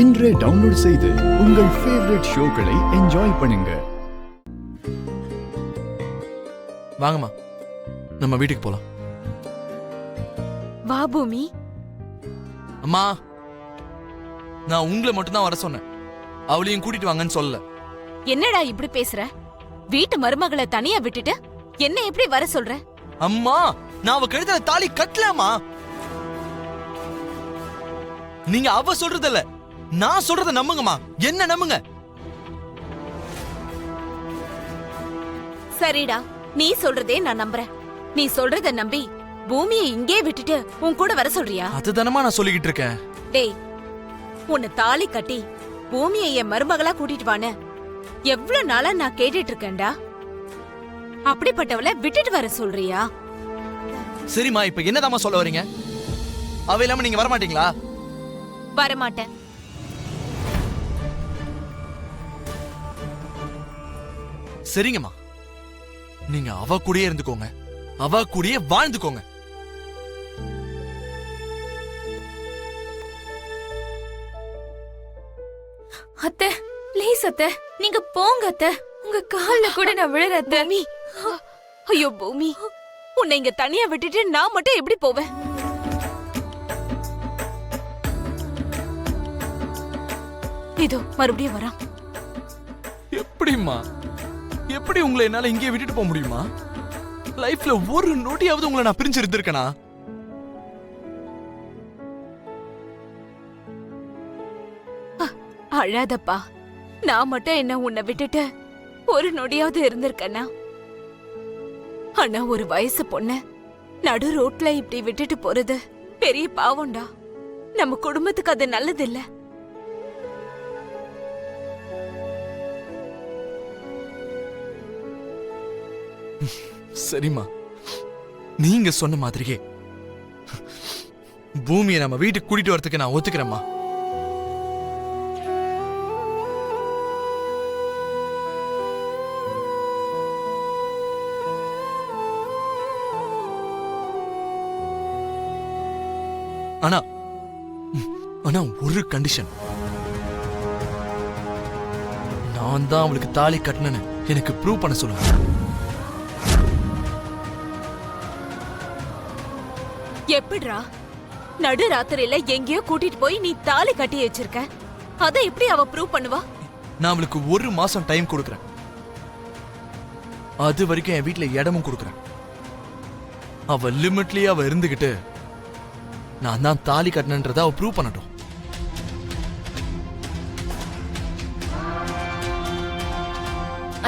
இன்றே டவுன்லோட் செய்து உங்கள் ஃபேவரட் ஷோக்களை என்ஜாய் பண்ணுங்க. வாங்கம்மா, நம்ம வீட்டுக்கு போலாம். வா பூமி. அம்மா, நான் உங்களை மட்டும் தான் வர சொன்னேன், அவளையும் கூட்டிட்டு வாங்கன்னு சொல்லல. என்னடா இப்படி பேசுற? வீட்டு மருமகளை தனியா விட்டுட்டு என்ன எப்படி வர சொல்ற? அம்மா, நான் அவ கழுத்துல தாலி கட்டலாமா? நீங்க அவ சொல்றது இல்ல, நான் சொல்றத நம்புங்கம்மா. என்ன நம்புங்க. சரிடா, நீ சொல்றதே நான் நம்புறேன். நீ சொல்றத நம்பி பூமியை இங்கே விட்டுட்டு உன் கூட வர சொல்றியா? அதுதானமா நான் சொல்லிக்கிட்டு இருக்கேன். டேய், உன்னை தாலி கட்டி பூமியை என் மருமகளா கூட்டிட்டு வான்னு எவ்வளவு நாளா நான் கேட்டுட்டு இருக்கேன்டா. அப்படிப்பட்டவளை விட்டுட்டு வர சொல்றியா? சரிம்மா, இப்ப என்னதாம்மா சொல்ல வரீங்க? அவ இல்லாம நீங்க வரமாட்டீங்களா? வரமாட்டேன். சரிங்கம்மா, நீங்க அவ கூடயே இருந்துக்கோங்க, அவ கூடயே வாழ்ந்துக்கோங்க. அத்தை, ப்ளீஸ் அத்தை, நீங்க போங்க அத்தை. உங்க கால்ல கூட நான் விழற அத்தை. பூமி, ஐயோ பூமி, உன்னை இங்க தனியா விட்டுட்டு நான் மட்டும் எப்படி போவேன்? இதோ மறுபடியும் வரான். எப்படிம்மா, எப்படி உங்களை என்னால இங்கே விட்டுட்டு போக முடியுமா? லைஃப்ல ஒரு நொடியாவது உங்களை நான் பிரிஞ்சு இருந்திருக்கனா? அழாதப்பா, நான் மட்டும் என்ன உன்னை விட்டுட்டு ஒரு நொடியாவது இருந்திருக்கனா? ஆனா ஒரு வயசு பொண்ணு நடு ரோட்ல இப்படி விட்டுட்டு போறது பெரிய பாவம்டா. நம்ம குடும்பத்துக்கு அது நல்லது இல்ல. சரிம்மா, நீங்க சொன்ன மாதிரியே பூமியை நம்ம வீட்டுக்கு கூட்டிட்டு வரதுக்கு நான் ஒத்துக்கிறேம்மா. ஆனா ஆனா ஒரு கண்டிஷன். நான் தான் அவளுக்கு தாலி கட்டினேன்னு எனக்கு ப்ரூவ் பண்ண சொல்லுங்க. எப்படிரா நடு ராத்திரியில எங்கேயோ கூட்டிட்டு போய் நீ தாலி கட்டி வச்சிருக்க? அத எப்படி அவ ப்ரூவ் பண்ணுவா? நான் அவளுக்கு 1 மாசம் டைம் கொடுக்கறேன். அது வரைக்கும் என் வீட்டுல இடமும் கொடுக்கறேன். அவ லிமிட்லயே அவ இருந்துகிட்டு நான் தான் தாலி கட்டினன்றத அவ ப்ரூவ் பண்ணட்டும்.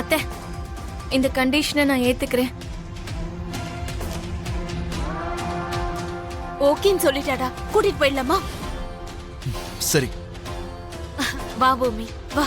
அத்தை, இந்த கண்டிஷனை நான் ஏத்துக்கிறேன். ஓகேன்னு சொல்லிட்டாடா, கூட்டிட்டு போயிடலாமா? சரி, வா பூமி, வா.